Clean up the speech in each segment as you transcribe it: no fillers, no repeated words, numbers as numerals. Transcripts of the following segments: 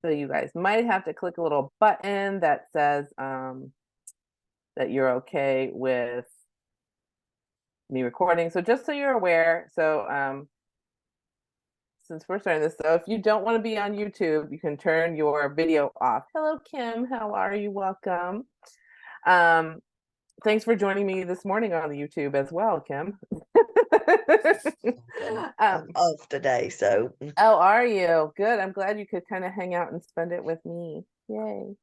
So you guys might have to click a little button that says that you're okay with me recording. So just so you're aware, so since we're starting this, so if you don't want to be on YouTube, you can turn your video off. Hello, Kim. How are you? Welcome. Um, Thanks for joining me this morning on the YouTube as well, Kim. I'm off today, so Oh, are you? Good. I'm glad you could kind of hang out and spend it with me. Yay.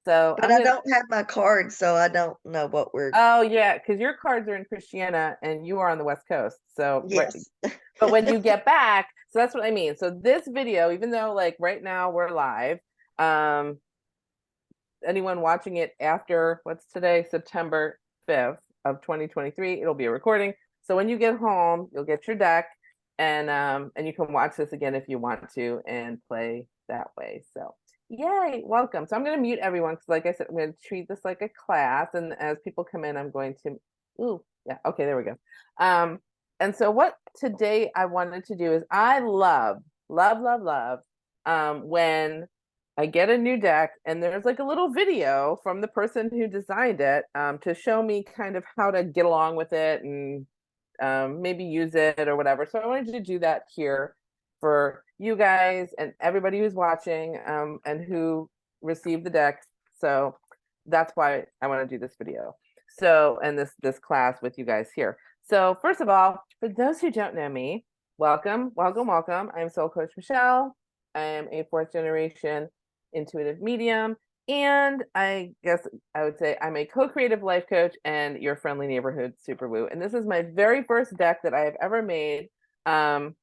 So but I'm I gonna, don't have my card, so I don't know what we're oh yeah, because your cards are in Christiana and you are on the West Coast. So right, yes. but when you get back, so that's what I mean. So this video, even though like right now we're live, um, anyone watching it after what's today, September 5th of 2023, it'll be a recording. So when you get home, you'll get your deck and you can watch this again if you want to and play that way. So yay, welcome. So I'm going to mute everyone because like I said, I'm going to treat this like a class. And as people come in, I'm going to, ooh, yeah, okay, there we go. And so what today I wanted to do is I love when I get a new deck and there's like a little video from the person who designed it to show me kind of how to get along with it and maybe use it or whatever. So I wanted to do that here for you guys and everybody who's watching and who received the deck. So that's why I want to do this video. So, and this class with you guys here. So first of all, for those who don't know me, welcome. I'm Soul Coach Michele. I am a fourth generation intuitive medium. And I guess I would say I'm a co-creative life coach and your friendly neighborhood super woo. And this is my very first deck that I have ever made. And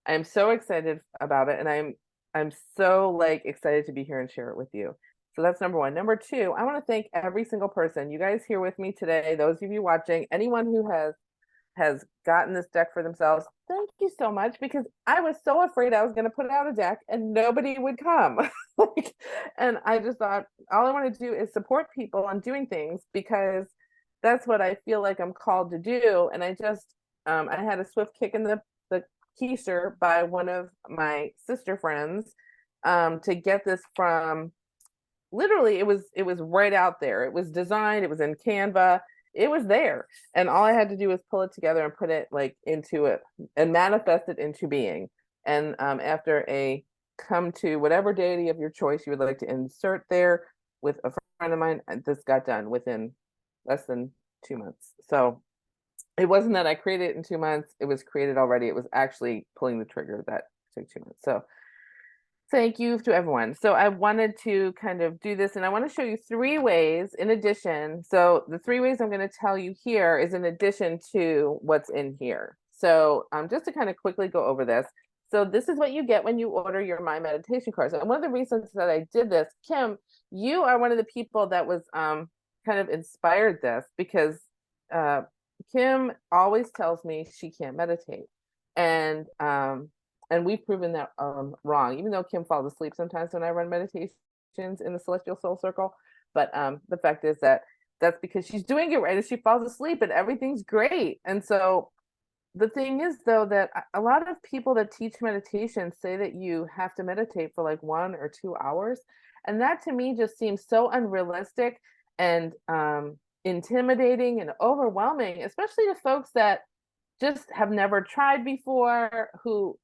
I'm so excited about it. And I'm so like excited to be here and share it with you. So that's number one. Number two, I want to thank every single person, you guys here with me today, those of you watching, anyone who has gotten this deck for themselves. Thank you so much because I was so afraid I was going to put out a deck and nobody would come. Like, and I just thought all I want to do is support people on doing things because that's what I feel like I'm called to do. And I just I had a swift kick in the keister by one of my sister friends to get this from literally it was right out there. It was designed, it was in Canva, it was there, and all I had to do was pull it together and put it like into it and manifest it into being. And after a come to whatever deity of your choice you would like to insert there with a friend of mine, this got done within less than 2 months. So it wasn't that I created it in 2 months, it was created already. It was actually pulling the trigger that took 2 months. So thank you to everyone. So I wanted to kind of do this and I want to show you 3 ways in addition. So the 3 ways I'm going to tell you here is in addition to what's in here. So just to kind of quickly go over this. So this is what you get when you order your My Meditation cards. And one of the reasons that I did this, Kim, you are one of the people that was kind of inspired this because Kim always tells me she can't meditate. And we've proven that wrong, even though Kim falls asleep sometimes when I run meditations in the Celestial Soul Circle. But the fact is that that's because she's doing it right and she falls asleep and everything's great. And so the thing is, though, that a lot of people that teach meditation say that you have to meditate for like 1 or 2 hours. And that to me just seems so unrealistic and intimidating and overwhelming, especially to folks that just have never tried before, who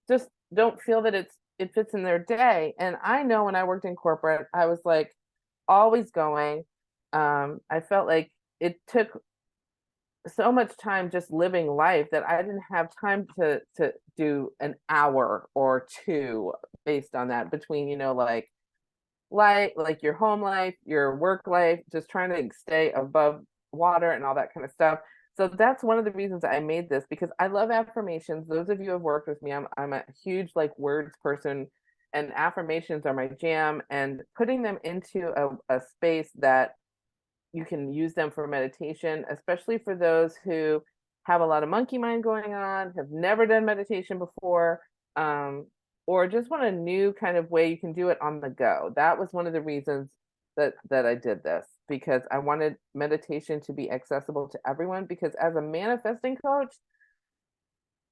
just don't feel that it fits in their day. And I know when I worked in corporate, I was like always going. I felt like it took so much time just living life that I didn't have time to do an hour or two based on that between, like your home life, your work life, just trying to stay above water and all that kind of stuff. So that's one of the reasons I made this because I love affirmations. Those of you who have worked with me, I'm a huge like words person and affirmations are my jam, and putting them into a space that you can use them for meditation, especially for those who have a lot of monkey mind going on, have never done meditation before, or just want a new kind of way you can do it on the go. That was one of the reasons that I did this because I wanted meditation to be accessible to everyone because as a manifesting coach,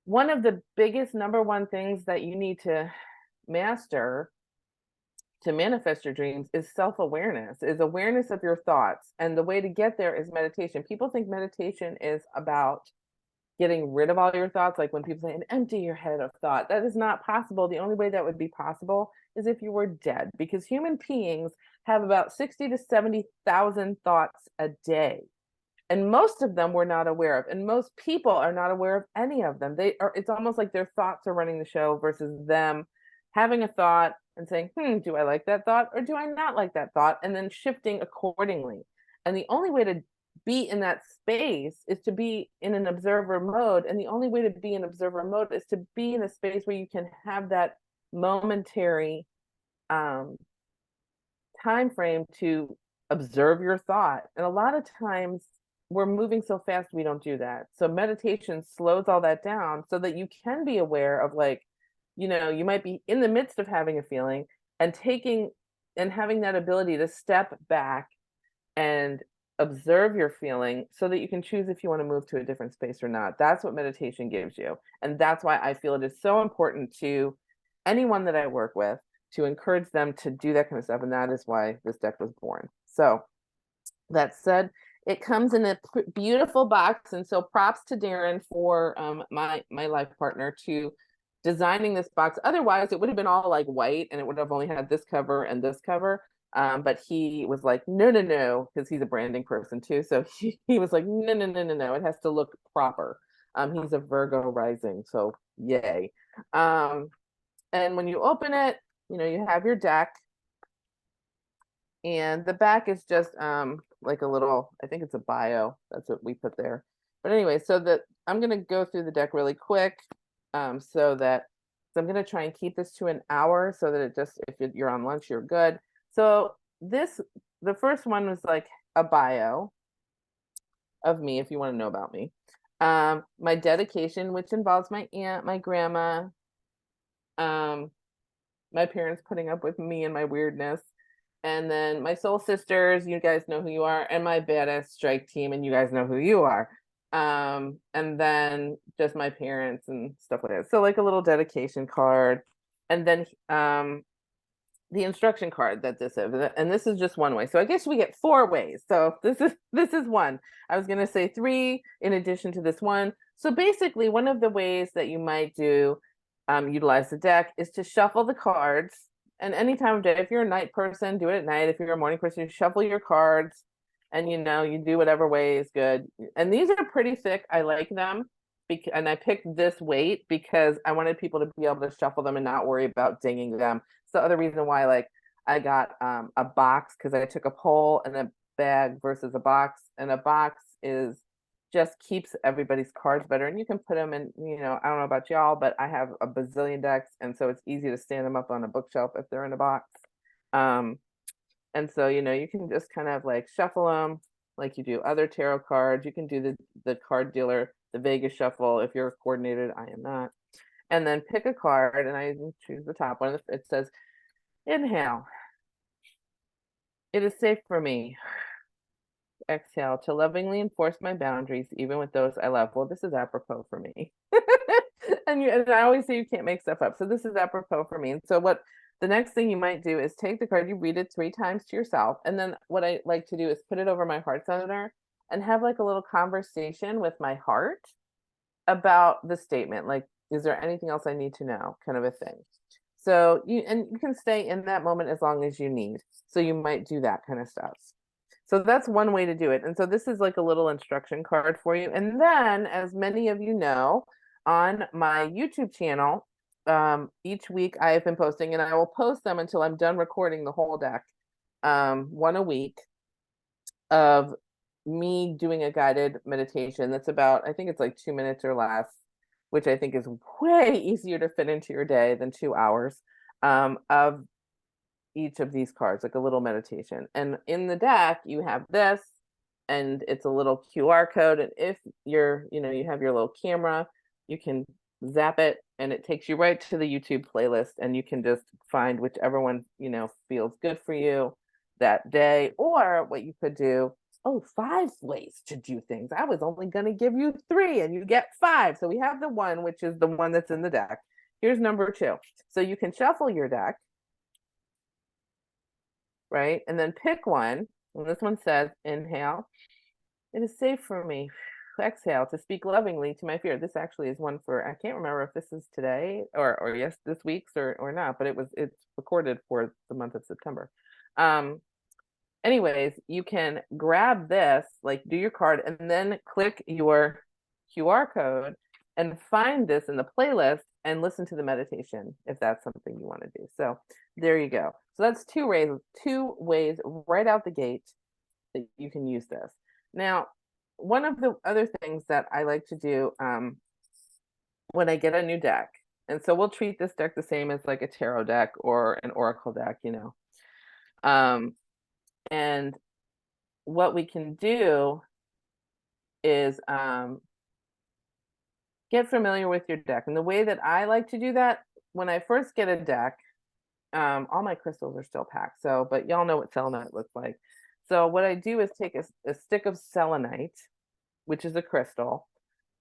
one of the biggest number one things that you need to master to manifest your dreams is self-awareness, is awareness of your thoughts. And the way to get there is meditation. People think meditation is about getting rid of all your thoughts, like when people say, and empty your head of thought. That is not possible. The only way that would be possible is if you were dead, because human beings have about 60 to 70,000 thoughts a day. And most of them we're not aware of. And most people are not aware of any of them. They are, it's almost like their thoughts are running the show versus them having a thought and saying, do I like that thought or do I not like that thought? And then shifting accordingly. And the only way to be in that space is to be in an observer mode. And the only way to be in observer mode is to be in a space where you can have that momentary time frame to observe your thought. And a lot of times we're moving so fast we don't do that. So meditation slows all that down so that you can be aware of, like, you might be in the midst of having a feeling and taking and having that ability to step back and observe your feeling so that you can choose if you want to move to a different space or not. That's what meditation gives you. And that's why I feel it is so important to anyone that I work with to encourage them to do that kind of stuff. And that is why this deck was born. So that said, it comes in a beautiful box. And so props to Darren for my life partner to designing this box. Otherwise, it would have been all like white and it would have only had this cover and this cover. But he was like, no, because he's a branding person too. So he was like, no, it has to look proper. He's a Virgo rising, so yay. And when you open it, you have your deck. And the back is just like a little, I think it's a bio. That's what we put there. But anyway, so I'm going to go through the deck really quick so I'm going to try and keep this to an hour so that it just, if you're on lunch, you're good. So the first one was like a bio of me, if you want to know about me. My dedication, which involves my aunt, my grandma, my parents putting up with me and my weirdness. And then my soul sisters, you guys know who you are, and my badass strike team, and you guys know who you are. And then just my parents and stuff like that. So like a little dedication card. And then the instruction card that this is, and this is just one way. So I guess we get 4 ways. So this is one. I was gonna say 3 in addition to this one. So basically, one of the ways that you might do utilize the deck is to shuffle the cards. And any time of day, if you're a night person, do it at night. If you're a morning person, you shuffle your cards and you do whatever way is good. And these are pretty thick. I like them. And I picked this weight because I wanted people to be able to shuffle them and not worry about dinging them. It's the other reason why, like, I got a box, because I took a poll and a bag versus a box. And a box just keeps everybody's cards better, and you can put them in, I don't know about y'all, but I have a bazillion decks, and so it's easy to stand them up on a bookshelf if they're in a box. And so you can just kind of like shuffle them like you do other tarot cards. You can do the card dealer, the Vegas shuffle, if you're coordinated. I am not. And then pick a card, and I choose the top one. It says, inhale, it is safe for me. Exhale, to lovingly enforce my boundaries, even with those I love. Well, this is apropos for me. And I always say you can't make stuff up. So this is apropos for me. And so what the next thing you might do is take the card, you read it 3 times to yourself. And then what I like to do is put it over my heart center and have like a little conversation with my heart about the statement. Like, is there anything else I need to know? Kind of a thing. So you can stay in that moment as long as you need. So you might do that kind of stuff. So that's one way to do it. And so this is like a little instruction card for you. And then, as many of you know, on my YouTube channel, each week I have been posting, and I will post them until I'm done recording the whole deck, one a week, of me doing a guided meditation that's about, I think it's like 2 minutes or less, which I think is way easier to fit into your day than 2 hours, of each of these cards, like a little meditation. And in the deck, you have this, and it's a little QR code. And if you have your little camera, you can zap it, and it takes you right to the YouTube playlist, and you can just find whichever one, feels good for you that day. Or what you could do Oh, 5 ways to do things. I was only going to give you 3 and you get 5. So we have the one, which is the one that's in the deck. Here's number 2. So you can shuffle your deck, right? And then pick one. And this one says, inhale. It is safe for me. Exhale to speak lovingly to my fear. This actually is one for, I can't remember if this is today or yes, this week's or not, but it's recorded for the month of September. Anyways, you can grab this, like do your card, and then click your QR code and find this in the playlist and listen to the meditation if that's something you want to do. So there you go. So that's 2 ways right out the gate that you can use this. Now, one of the other things that I like to do when I get a new deck, and so we'll treat this deck the same as like a tarot deck or an oracle deck, Um, and what we can do is get familiar with your deck. And the way that I like to do that, when I first get a deck, all my crystals are still packed. So, but y'all know what selenite looks like. So what I do is take a stick of selenite, which is a crystal,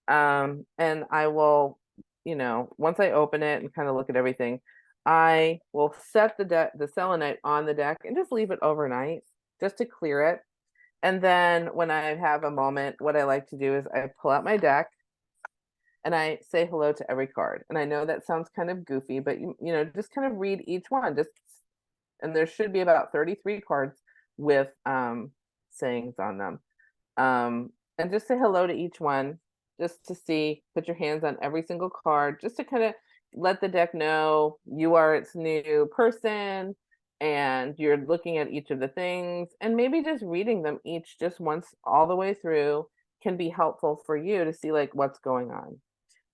and I will, once I open it and kind of look at everything, I will set the selenite on the deck and just leave it overnight just to clear it. And then when I have a moment, what I like to do is I pull out my deck and I say hello to every card. And I know that sounds kind of goofy, but just kind of read each one. And there should be about 33 cards with sayings on them. And just say hello to each one, just to see, put your hands on every single card, just to kind of let the deck know you are its new person and you're looking at each of the things, and maybe just reading them each just once all the way through can be helpful for you to see like what's going on.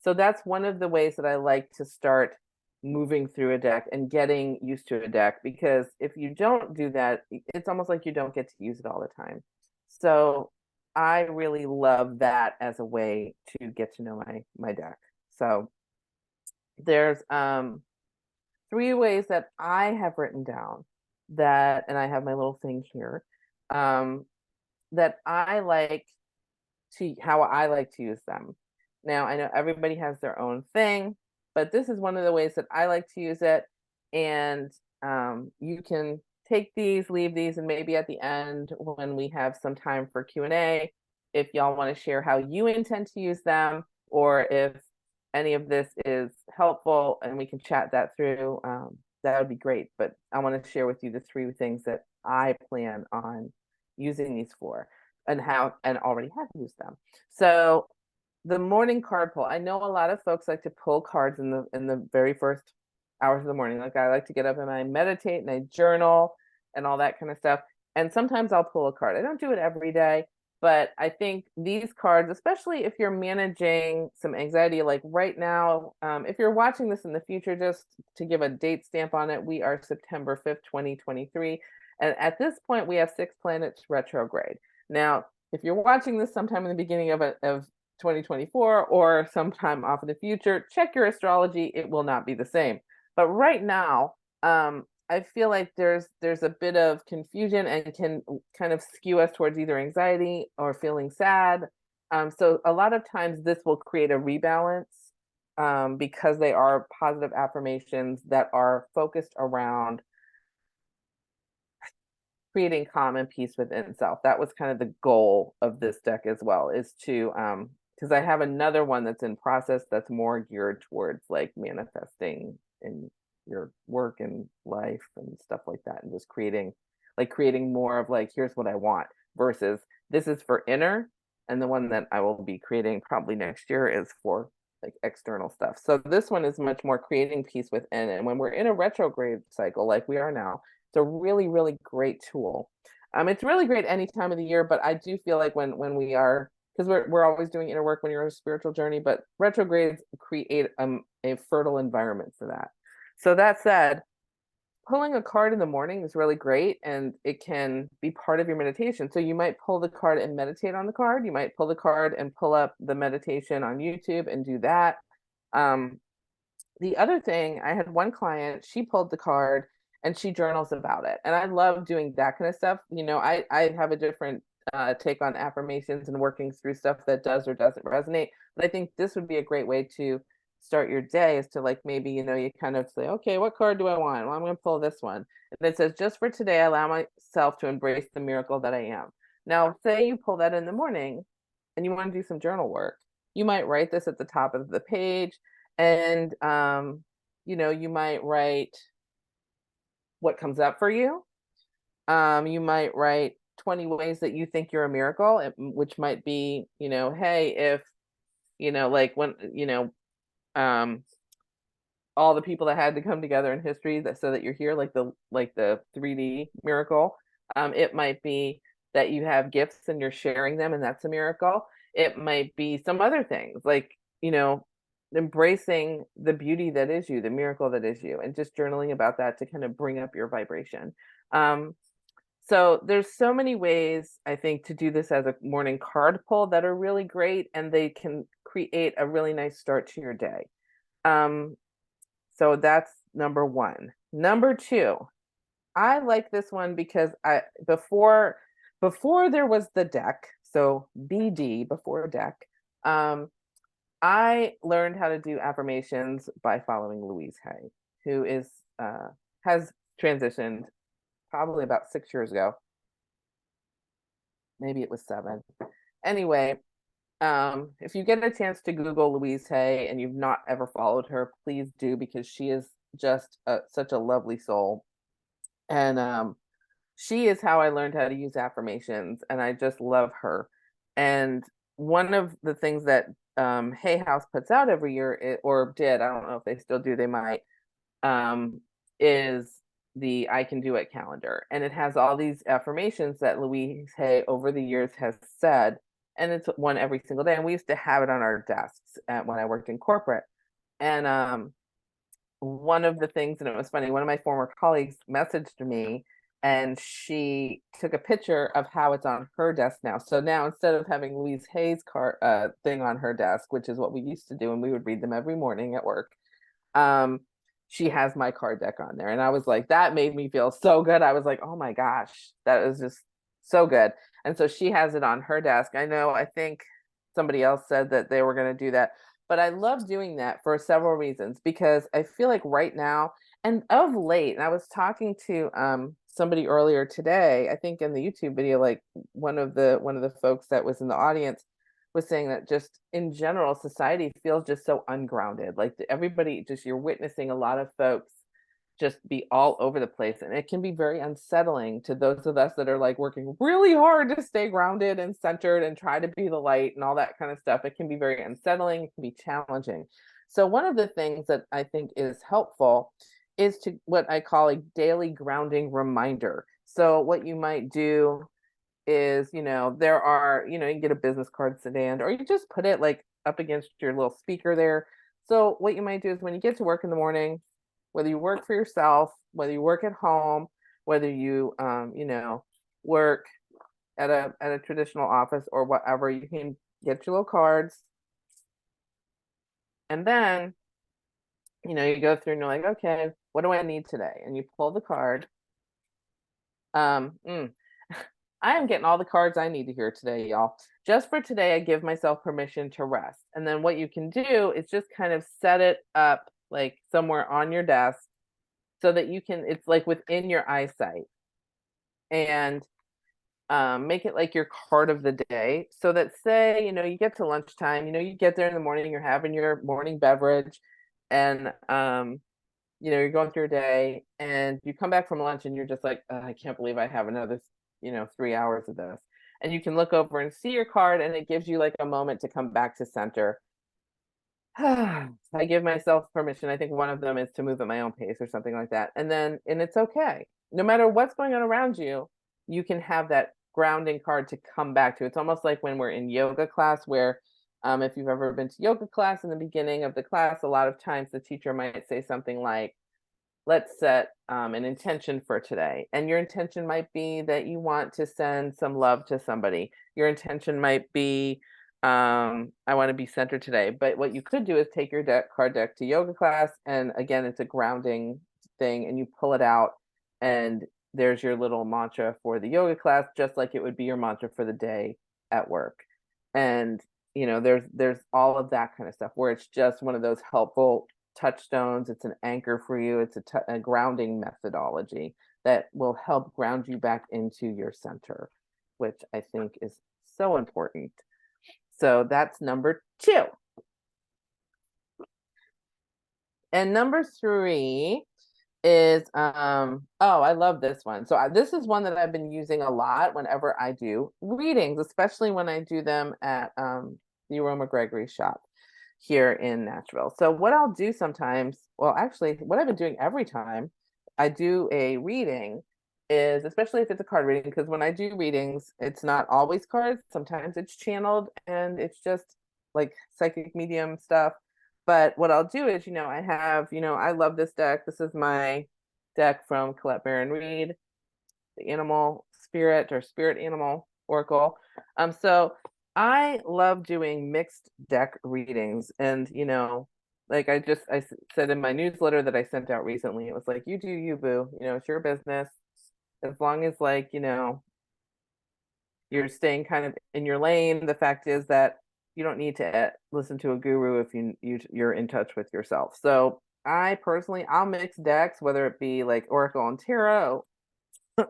So that's one of the ways that I like to start moving through a deck and getting used to a deck, because if you don't do that, it's almost like you don't get to use it all the time. So I really love that as a way to get to know my deck. So there's 3 ways that I have written down that, and I have my little thing here, that I like how I like to use them. Now, I know everybody has their own thing, but this is one of the ways that I like to use it. And you can take these, leave these, and maybe at the end when we have some time for Q&A, if y'all want to share how you intend to use them, or if any of this is helpful and we can chat that through, that would be great. But I want to share with you the 3 things that I plan on using these for and already have used them. So the morning card pull. I know a lot of folks like to pull cards in the very first hours of the morning. Like I like to get up and I meditate and I journal and all that kind of stuff. And sometimes I'll pull a card. I don't do it every day, but I think these cards, especially if you're managing some anxiety, like right now, if you're watching this in the future, just to give a date stamp on it, we are September 5th, 2023. And at this point, we have 6 planets retrograde. Now, if you're watching this sometime in the beginning of 2024 or sometime off in the future, check your astrology. It will not be the same. But right now, I feel like there's a bit of confusion and can kind of skew us towards either anxiety or feeling sad. So a lot of times this will create a rebalance, because they are positive affirmations that are focused around creating calm and peace within self. That was kind of the goal of this deck as well, is to because I have another one that's in process that's more geared towards like manifesting in your work and life and stuff like that, and just creating more of like, here's what I want, versus this is for inner, and the one that I will be creating probably next year is for like external stuff. So this one is much more creating peace within, and when we're in a retrograde cycle like we are now, it's a really, really great tool. It's really great any time of the year, but I do feel like when we are, because we're always doing inner work when you're on a spiritual journey, but retrogrades create a fertile environment for that. So that said, pulling a card in the morning is really great, and it can be part of your meditation. So you might pull the card and meditate on the card. You might pull the card and pull up the meditation on YouTube and do that. The other thing, I had one client, she pulled the card and she journals about it. And I love doing that kind of stuff. I have a different take on affirmations and working through stuff that does or doesn't resonate. But I think this would be a great way to start your day, is to like maybe, you kind of say, okay, what card do I want? Well, I'm going to pull this one. And it says, just for today, I allow myself to embrace the miracle that I am. Now, say you pull that in the morning and you want to do some journal work. You might write this at the top of the page, and you might write what comes up for you. You might write 20 ways that you think you're a miracle, which might be, hey, if, like when, um, all the people that had to come together in history that so that you're here, like the 3D miracle. It might be that you have gifts and you're sharing them, and that's a miracle. It might be some other things, like, embracing the beauty that is you, the miracle that is you, and just journaling about that to kind of bring up your vibration. Um, so there's so many ways, I think, to do this as a morning card pull that are really great, and they can create a really nice start to your day. Um, so that's number one. Number two, I like this one because I before there was the deck, so BD, before deck, um, I learned how to do affirmations by following Louise Hay, who is has transitioned probably about 6 years ago. Maybe it was 7. Anyway, if you get a chance to Google Louise Hay and you've not ever followed her, please do, because she is just such a lovely soul. And she is how I learned how to use affirmations, and I just love her. And one of the things that Hay House puts out every year, or did, I don't know if they still do, they might, is the I Can Do It calendar. And it has all these affirmations that Louise Hay over the years has said, and it's one every single day. And we used to have it on our desks when I worked in corporate. And one of the things, and it was funny, one of my former colleagues messaged me, and she took a picture of how it's on her desk now. So now, instead of having Louise Hay's card thing on her desk, which is what we used to do, and we would read them every morning at work, um, she has my card deck on there. And I was like, that made me feel so good. I was like, oh my gosh, that was just so good. And so she has it on her desk. I think somebody else said that they were going to do that. But I love doing that for several reasons, because I feel like right now and of late, and I was talking to somebody earlier today, I think in the YouTube video, like one of the folks that was in the audience was saying that just in general, society feels just so ungrounded. Like everybody, just you're witnessing a lot of folks just be all over the place. And it can be very unsettling to those of us that are like working really hard to stay grounded and centered and try to be the light and all that kind of stuff. It can be very unsettling. It can be challenging. So one of the things that I think is helpful is to what I call a daily grounding reminder. So what you might do is, there are, you can get a business card stand, or you just put it like up against your little speaker there. So what you might do is when you get to work in the morning, whether you work for yourself, whether you work at home, whether you, work at a traditional office or whatever, you can get your little cards. And then, you go through and you're like, okay, what do I need today? And you pull the card. Um, mm, I am getting all the cards I need to hear today, y'all. Just for today, I give myself permission to rest. And then what you can do is just kind of set it up like somewhere on your desk so that it's like within your eyesight, and make it like your card of the day. So that, say, you get to lunchtime, you get there in the morning, you're having your morning beverage, and you're going through your day, and you come back from lunch and you're just like, I can't believe I have another, 3 hours of this. And you can look over and see your card, and it gives you like a moment to come back to center. I give myself permission. I think one of them is to move at my own pace or something like that. And it's okay. No matter what's going on around you, you can have that grounding card to come back to. It's almost like when we're in yoga class, where if you've ever been to yoga class, in the beginning of the class, a lot of times the teacher might say something like, let's set an intention for today. And your intention might be that you want to send some love to somebody. Your intention might be, I want to be centered today. But what you could do is take your card deck to yoga class. And again, it's a grounding thing, and you pull it out, and there's your little mantra for the yoga class, just like it would be your mantra for the day at work. And there's all of that kind of stuff where it's just one of those helpful touchstones. It's an anchor for you. It's a grounding methodology that will help ground you back into your center, which I think is so important. So that's number 2. And number 3 is oh, I love this one. So this is one that I've been using a lot whenever I do readings, especially when I do them at the Aroma Gregory shop here in Nashville. So what I'll do sometimes, well, actually, what I've been doing every time I do a reading is, especially if it's a card reading, because when I do readings, it's not always cards. Sometimes it's channeled and it's just like psychic medium stuff. But what I'll do is, I have, I love this deck. This is my deck from Colette Baron Reed, the Animal Spirit or Spirit Animal Oracle. So I love doing mixed deck readings. And, like I said in my newsletter that I sent out recently, it was like, you do you, boo. It's your business. As long as, like, you're staying kind of in your lane. The fact is that you don't need to listen to a guru if you're in touch with yourself. So I personally, I'll mix decks, whether it be like Oracle and Tarot,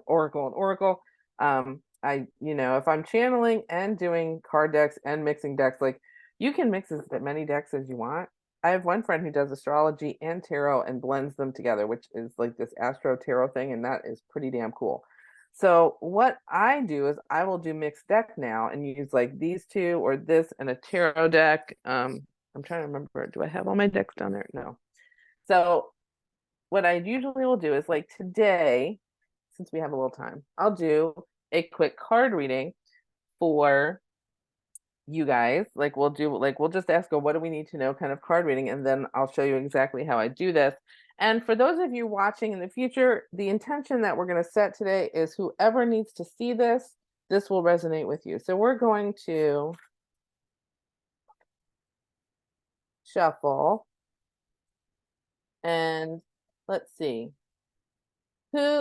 Oracle and Oracle. If I'm channeling and doing card decks and mixing decks, like, you can mix as many decks as you want. I have one friend who does astrology and tarot and blends them together, which is like this astro tarot thing, and that is pretty damn cool. So what I do is I will do mixed deck now and use like these two or this and a tarot deck. I'm trying to remember, do I have all my decks down there? No. So what I usually will do is, like, today, since we have a little time, I'll do a quick card reading for you guys. Like, we'll just ask, what do we need to know kind of card reading, and then I'll show you exactly how I do this. And for those of you watching in the future, the intention that we're going to set today is whoever needs to see this will resonate with you. So we're going to shuffle, and let's see. Kim,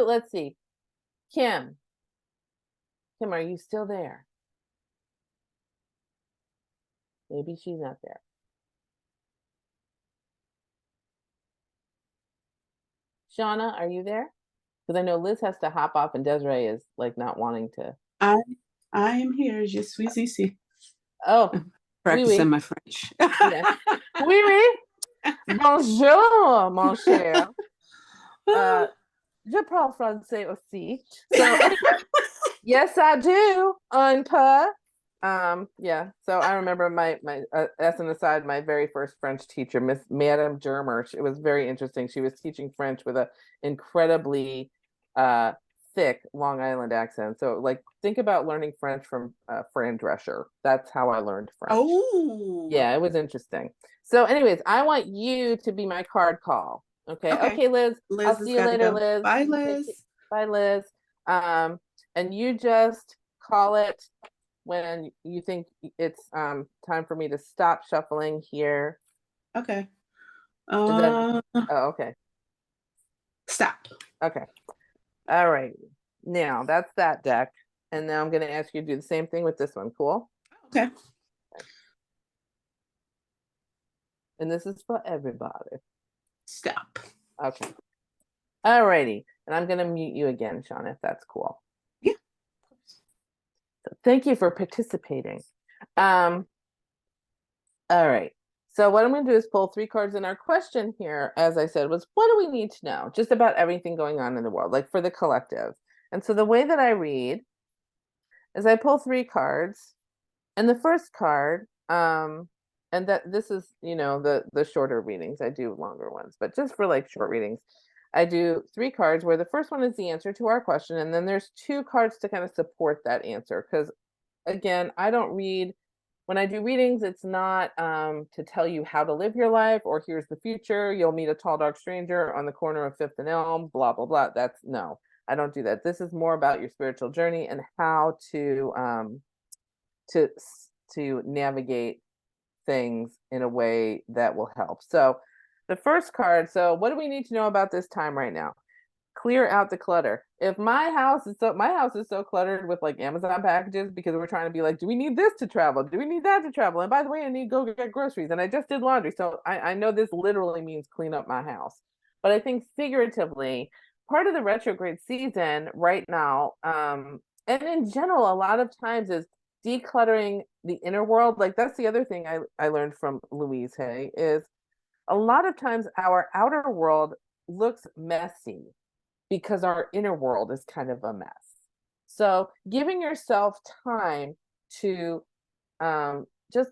are you still there? Maybe she's not there. Shauna, are you there? Because I know Liz has to hop off and Desiree is like not wanting to. I am here. Je suis ici. Oh, Practicing oui. my French. Yeah. Oui, oui. Bonjour, mon cher. Je parle français aussi. So anyway, yes, I do. Un peu. Yeah. So I remember my as an aside, my very first French teacher, Miss Madame Germer. It was very interesting. She was teaching French with a incredibly thick Long Island accent. So, like, think about learning French from Fran Drescher. That's how I learned French. Oh. Yeah, it was interesting. So, anyways, I want you to be my card call. Okay, Liz. I'll see you later, Liz. Bye, Liz. Bye, Liz. And you just call it when you think it's time for me to stop shuffling here. Okay. Oh, okay. Stop. Okay. All right. Now that's that deck. And now I'm going to ask you to do the same thing with this one. Cool? Okay. And this is for everybody. Stop. Okay. All righty. And I'm going to mute you again, Shauna, if that's cool. Yeah. So thank you for participating. All right. So what I'm going to do is pull 3 cards. And our question here, as I said, was, what do we need to know just about everything going on in the world, like for the collective? And so the way that I read is I pull 3 cards, and the first card, and that this is, the shorter readings. I do longer ones, but just for like short readings, I do 3 cards where the first one is the answer to our question, and then there's 2 cards to kind of support that answer. Because again, I don't read. When I do readings, it's not to tell you how to live your life or here's the future. You'll meet a tall, dark stranger on the corner of 5th and Elm, blah, blah, blah. No, I don't do that. This is more about your spiritual journey and how to navigate things in a way that will help. So the first card, so what do we need to know about this time right now? clear out the clutter. If my house is so cluttered with like Amazon packages because we're trying to be like, do we need this to travel? Do we need that to travel? And by the way, I need to go get groceries. And I just did laundry. So I know this literally means clean up my house. But I think figuratively, part of the retrograde season right now, and in general, a lot of times is decluttering the inner world. Like that's the other thing I learned from Louise Hay is a lot of times our outer world looks messy because our inner world is kind of a mess. So giving yourself time to just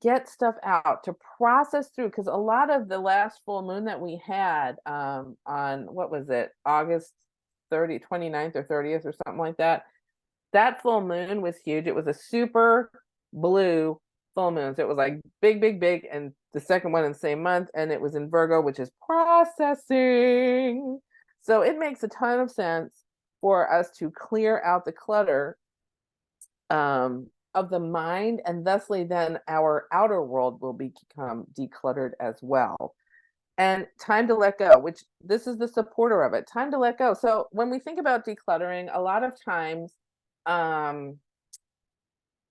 get stuff out, to process through, because a lot of the last full moon that we had on what was it, August 29th or 30th or something like that, that full moon was huge. It was a super blue full moon. So it was like big, big, big. And the second one in the same month. And it was in Virgo, which is processing. So it makes a ton of sense for us to clear out the clutter of the mind, and thusly then our outer world will become decluttered as well. And time to let go, which this is the supporter of it. Time to let go. So when we think about decluttering, a lot of times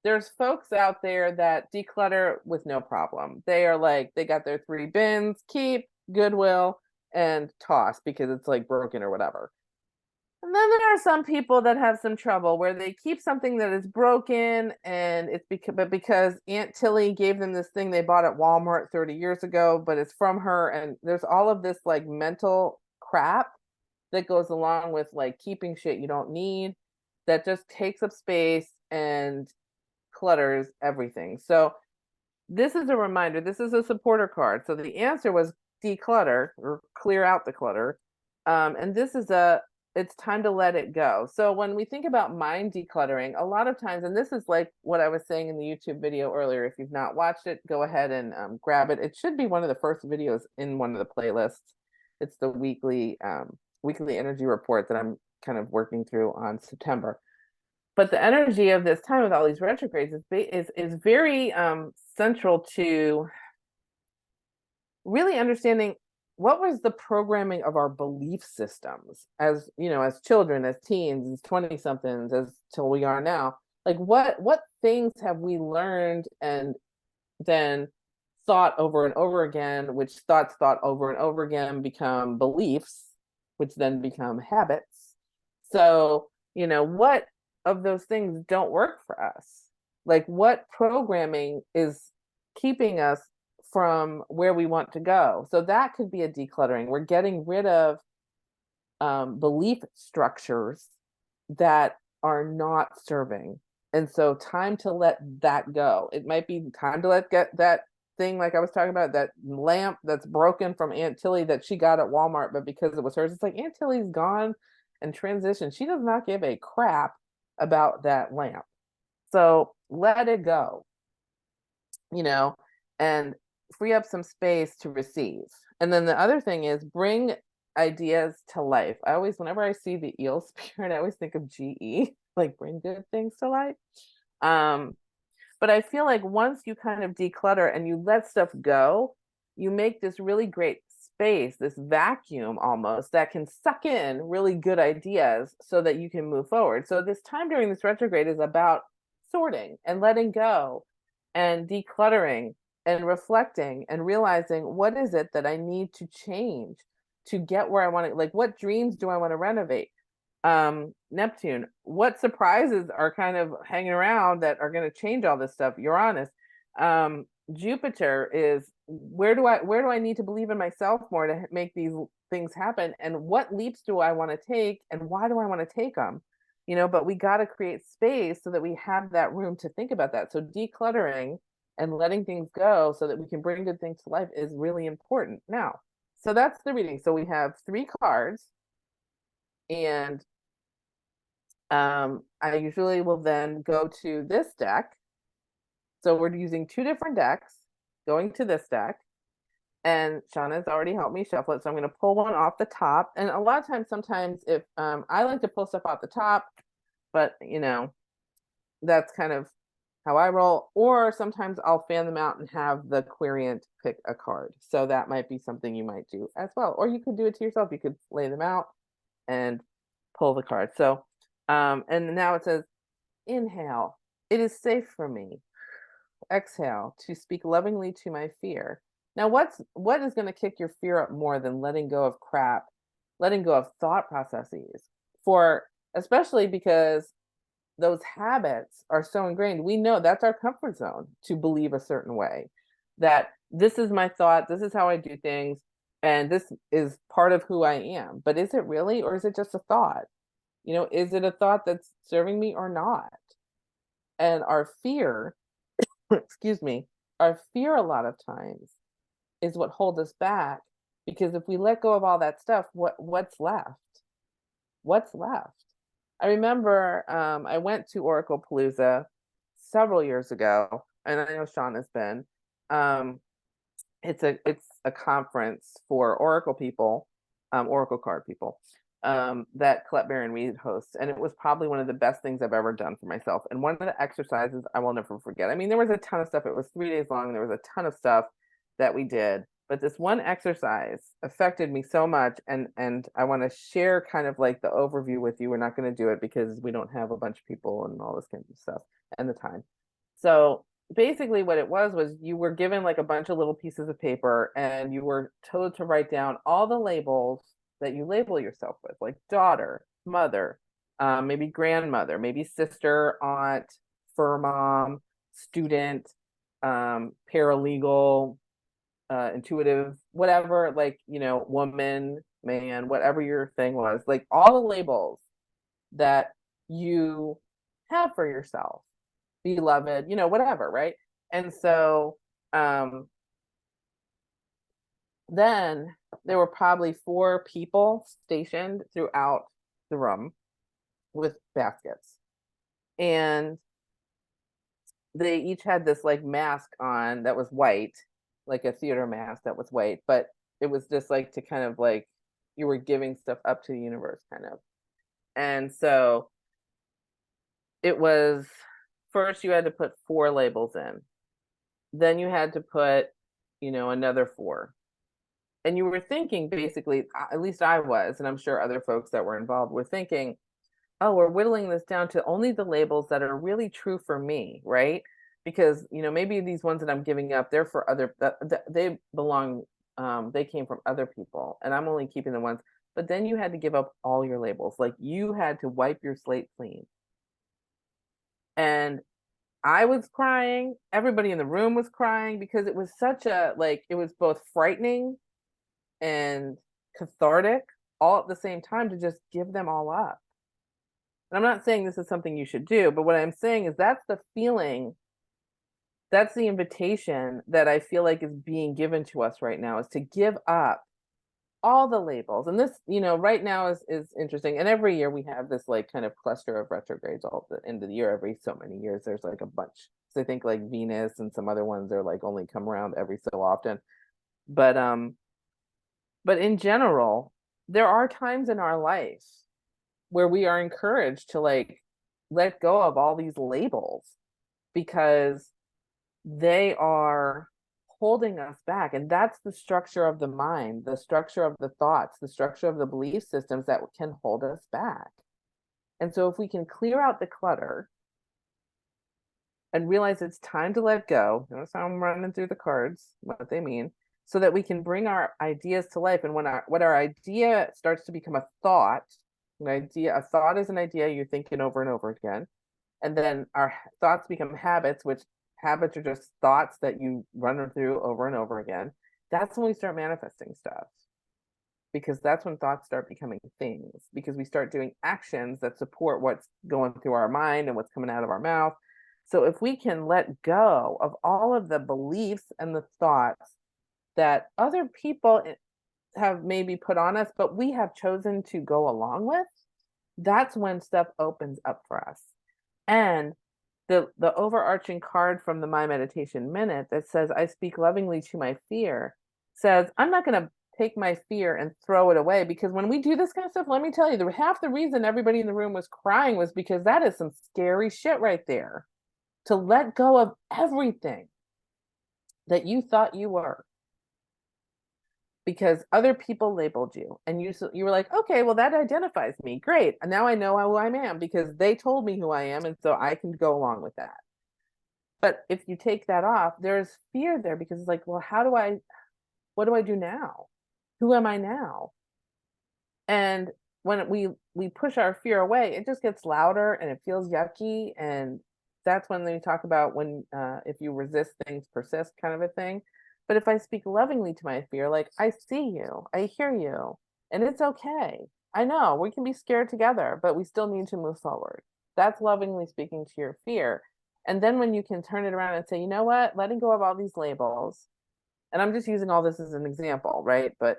there's folks out there that declutter with no problem. They are like, they got their 3 bins, keep, Goodwill, and toss because it's like broken or whatever. And then there are some people that have some trouble where they keep something that is broken, and it's because Aunt Tilly gave them this thing they bought at Walmart 30 years ago, but it's from her, and there's all of this like mental crap that goes along with like keeping shit you don't need that just takes up space and clutters everything. So this is a reminder, this is a supporter card. So the answer was declutter or clear out the clutter. And this is it's time to let it go. So when we think about mind decluttering, a lot of times, and this is like what I was saying in the YouTube video earlier, if you've not watched it, go ahead and grab it. It should be one of the first videos in one of the playlists. It's the weekly energy report that I'm kind of working through on September. But the energy of this time with all these retrogrades is very central to really understanding what was the programming of our belief systems as, you know, as children, as teens, as 20 somethings, as till we are now. Like what things have we learned and then thought over and over again, which thoughts thought over and over again become beliefs, which then become habits. So, you know, what of those things don't work for us? Like what programming is keeping us from where we want to go? So that could be a decluttering. We're getting rid of belief structures that are not serving. And so time to let that go. It might be time to let get that thing, like I was talking about, that lamp that's broken from Aunt Tilly that she got at Walmart, but because it was hers, it's like Aunt Tilly's gone and transitioned. She does not give a crap about that lamp. So let it go, you know, and free up some space to receive. And then the other thing is bring ideas to life. I always, whenever I see the eel spirit, I always think of GE, like bring good things to life. But I feel like once you kind of declutter and you let stuff go, you make this really great space, this vacuum almost that can suck in really good ideas so that you can move forward. So this time during this retrograde is about sorting and letting go and decluttering and reflecting and realizing what is it that I need to change to get where I want to, like what dreams do I want to renovate? Neptune, what surprises are kind of hanging around that are going to change all this stuff? Uranus, Jupiter is where do I need to believe in myself more to make these things happen, and what leaps do I want to take and why do I want to take them? You know, but we got to create space so that we have that room to think about that. So decluttering and letting things go so that we can bring good things to life is really important. Now, so that's the reading. So we have 3 cards, and I usually will then go to this deck. So we're using 2 different decks, going to this deck, and Shauna's already helped me shuffle it. So I'm going to pull one off the top. And a lot of times, sometimes if I like to pull stuff off the top, but you know, that's kind of how I roll. Or sometimes I'll fan them out and have the querent pick a card. So that might be something you might do as well. Or you could do it to yourself. You could lay them out. and pull the card. So, and now it says, inhale, it is safe for me. Exhale, to speak lovingly to my fear. Now, what is going to kick your fear up more than letting go of crap, letting go of thought processes? For especially because those habits are so ingrained. We know that's our comfort zone to believe a certain way, that this is my thought, this is how I do things, and this is part of who I am. But is it really, or is it just a thought? Is it a thought that's serving me or not? And our fear, excuse me, our fear a lot of times is what holds us back, because if we let go of all that stuff, what's left? What's left? I remember I went to Oracle Palooza several years ago, and I know Sean has been. Um, it's a conference for Oracle people, Oracle card people, that Colette Baron Reed hosts, and it was probably one of the best things I've ever done for myself. And one of the exercises I will never forget. I mean, there was a ton of stuff. It was 3 days long. There was a ton of stuff that we did, but this one exercise affected me so much, and I want to share kind of like the overview with you. We're not going to do it because we don't have a bunch of people and all this kind of stuff and the time. So basically what it was you were given like a bunch of little pieces of paper, and you were told to write down all the labels that you label yourself with, like daughter, mother, maybe grandmother, maybe sister, aunt, fur mom, student, paralegal, intuitive, whatever, like, woman, man, whatever your thing was, like all the labels that you have for yourself, beloved, whatever, right? And so then there were probably 4 people stationed throughout the room with baskets, and they each had this like mask on that was white, like a theater mask that was white, but it was just like to kind of like you were giving stuff up to the universe kind of. And so it was, first you had to put 4 labels in, then you had to put another 4, and you were thinking, basically, at least I was, and I'm sure other folks that were involved were thinking, oh, we're whittling this down to only the labels that are really true for me, right? Because maybe these ones that I'm giving up, they're for other, they belong, they came from other people, and I'm only keeping the ones. But then you had to give up all your labels, like you had to wipe your slate clean. And I was crying, everybody in the room was crying, because it was such a, like, it was both frightening and cathartic all at the same time to just give them all up. And I'm not saying this is something you should do, but what I'm saying is that's the feeling, that's the invitation that I feel like is being given to us right now, is to give up all the labels. And this, right now is interesting. And every year we have this like kind of cluster of retrogrades all at the end of the year. Every so many years, there's like a bunch. So I think like Venus and some other ones are like only come around every so often. But in general, there are times in our life where we are encouraged to like let go of all these labels, because they are holding us back. And that's the structure of the mind, the structure of the thoughts, the structure of the belief systems that can hold us back. And so if we can clear out the clutter and realize it's time to let go, notice how I'm running through the cards, what they mean, so that we can bring our ideas to life. And when our idea starts to become a thought, a thought is an idea you're thinking over and over again. And then our thoughts become habits, which habits are just thoughts that you run through over and over again. That's when we start manifesting stuff, because that's when thoughts start becoming things, because we start doing actions that support what's going through our mind and what's coming out of our mouth. So if we can let go of all of the beliefs and the thoughts that other people have maybe put on us, but we have chosen to go along with, that's when stuff opens up for us. And the overarching card from the My Meditation Minute that says, I speak lovingly to my fear, says, I'm not going to take my fear and throw it away, because when we do this kind of stuff, let me tell you, half the reason everybody in the room was crying was because that is some scary shit right there. To let go of everything that you thought you were. because other people labeled you, and you were like, okay, well, that identifies me. Great. And now I know who I am because they told me who I am. And so I can go along with that. But if you take that off, there's fear there because it's like, well, what do I do now? Who am I now? And when we push our fear away, it just gets louder and it feels yucky. And that's when they talk about when if you resist, things persist, kind of a thing. But if I speak lovingly to my fear, like, I see you, I hear you, and it's okay. I know we can be scared together, but we still need to move forward. That's lovingly speaking to your fear. And then when you can turn it around and say, you know what, letting go of all these labels, and I'm just using all this as an example, right? But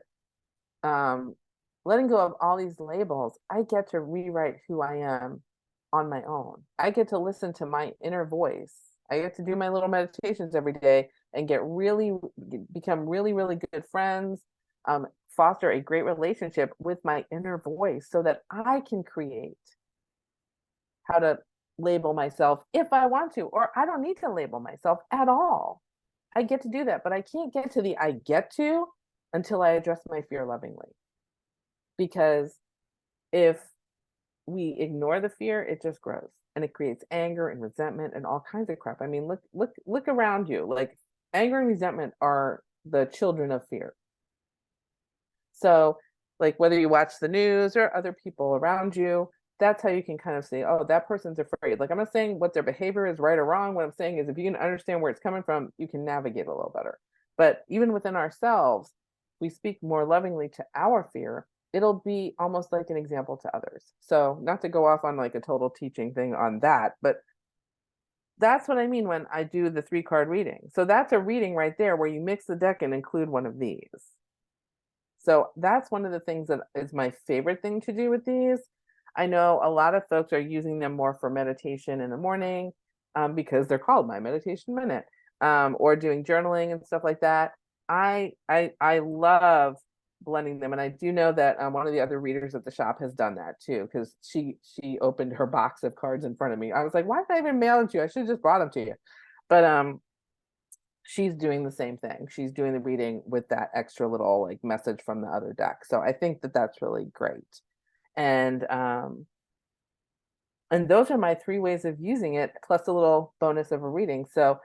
um, letting go of all these labels, I get to rewrite who I am on my own. I get to listen to my inner voice. I get to do my little meditations every day and become really, really good friends, foster a great relationship with my inner voice so that I can create how to label myself if I want to, or I don't need to label myself at all. I get to do that, but I can't get to the I get to until I address my fear lovingly. Because if we ignore the fear, it just grows and it creates anger and resentment and all kinds of crap. I mean, look around you. Like, anger and resentment are the children of fear. So, like, whether you watch the news or other people around you, that's how you can kind of say, oh, that person's afraid. Like, I'm not saying what their behavior is right or wrong. What I'm saying is if you can understand where it's coming from, you can navigate a little better. But even within ourselves, we speak more lovingly to our fear, it'll be almost like an example to others. So, not to go off on like a total teaching thing on that, but that's what I mean when I do the 3-card reading. So that's a reading right there where you mix the deck and include one of these. So that's one of the things that is my favorite thing to do with these. I know a lot of folks are using them more for meditation in the morning, because they're called My Meditation Minute, or doing journaling and stuff like that. I love blending them, and I do know that one of the other readers at the shop has done that too, because she opened her box of cards in front of me. I was like, why did I even mail it to you? I should have just brought them to you. But she's doing the same thing. She's doing the reading with that extra little like message from the other deck. So I think that that's really great. And those are my 3 ways of using it, plus a little bonus of a reading. So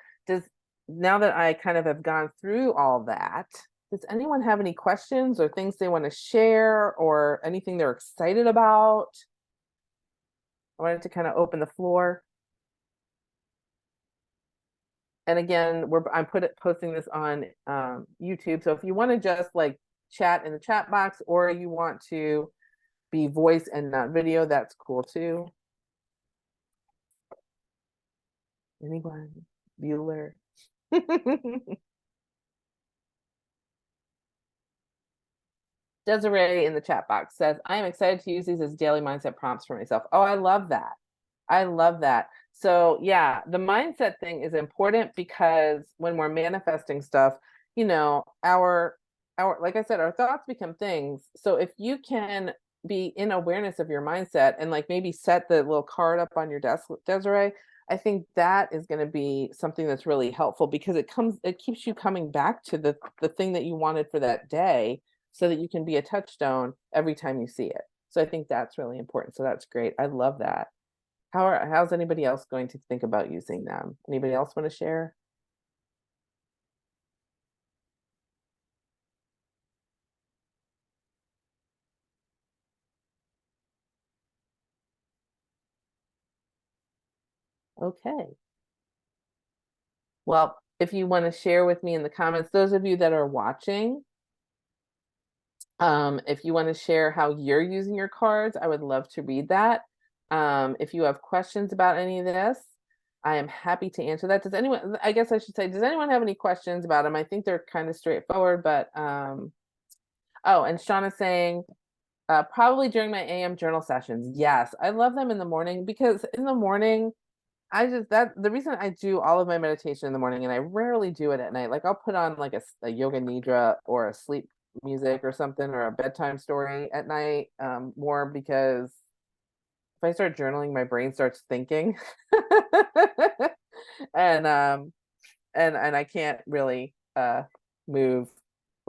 now that I kind of have gone through all that, does anyone have any questions or things they want to share or anything they're excited about? I wanted to kind of open the floor. And again, I'm posting this on YouTube. So if you want to just like chat in the chat box, or you want to be voice and not video, that's cool too. Anyone? Bueller. Desiree in the chat box says, I am excited to use these as daily mindset prompts for myself. Oh, I love that. I love that. So yeah, the mindset thing is important because when we're manifesting stuff, you know, our like I said, our thoughts become things. So if you can be in awareness of your mindset and like maybe set the little card up on your desk, Desiree, I think that is going to be something that's really helpful because it keeps you coming back to the thing that you wanted for that day so that you can be a touchstone every time you see it. So I think that's really important. So that's great. I love that. How's anybody else going to think about using them? Anybody else want to share? Okay. Well, if you want to share with me in the comments, those of you that are watching, if you want to share how you're using your cards, I would love to read that. If you have questions about any of this, I am happy to answer that. I guess I should say, does anyone have any questions about them? I think they're kind of straightforward, but oh, and Sean is saying, probably during my AM journal sessions. Yes, I love them in the morning because in the morning, the reason I do all of my meditation in the morning and I rarely do it at night, like I'll put on like a yoga nidra or a sleep music or something or a bedtime story at night, more because if I start journaling, my brain starts thinking. and I can't really move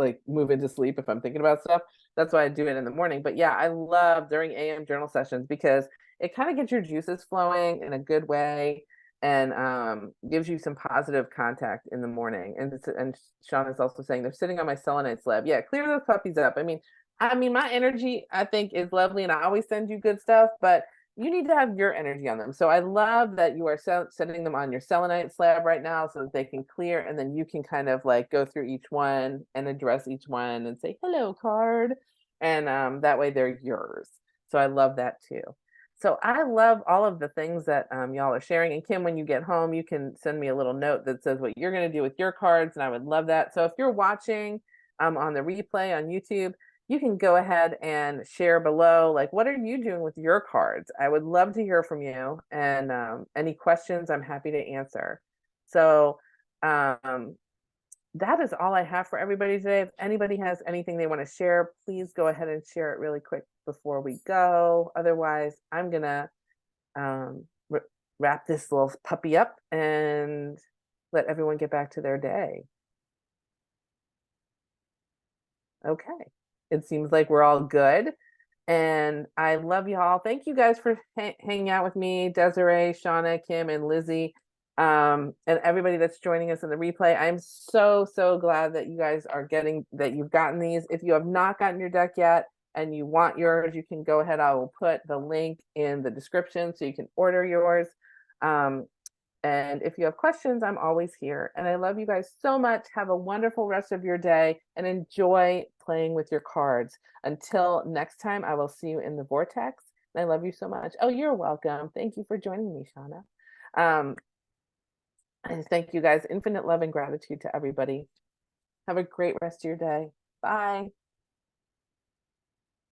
like move into sleep if I'm thinking about stuff. That's why I do it in the morning. But yeah, I love during AM journal sessions because it kind of gets your juices flowing in a good way and gives you some positive contact in the morning. And Sean is also saying they're sitting on my selenite slab. Yeah, clear those puppies up. I mean, my energy I think is lovely, and I always send you good stuff, but you need to have your energy on them. So I love that you are setting them on your selenite slab right now so that they can clear, and then you can kind of like go through each one and address each one and say, hello, card. And that way they're yours. So I love that too. So I love all of the things that y'all are sharing. And Kim, when you get home, you can send me a little note that says what you're going to do with your cards. And I would love that. So if you're watching on the replay on YouTube, you can go ahead and share below, like, what are you doing with your cards? I would love to hear from you, and any questions I'm happy to answer. So that is all I have for everybody today. If anybody has anything they want to share, please go ahead and share it really quick before we go. Otherwise, I'm gonna wrap this little puppy up and let everyone get back to their day. Okay. It seems like we're all good. And I love you all. Thank you guys for hanging out with me, Desiree, Shauna, Kim, and Lizzie, and everybody that's joining us in the replay. I'm so, so glad that you guys are that you've gotten these. If you have not gotten your deck yet and you want yours, you can go ahead. I will put the link in the description so you can order yours. And if you have questions, I'm always here. And I love you guys so much. Have a wonderful rest of your day and enjoy playing with your cards. Until next time, I will see you in the vortex. And I love you so much. Oh, you're welcome. Thank you for joining me, Shauna. And thank you guys. Infinite love and gratitude to everybody. Have a great rest of your day. Bye.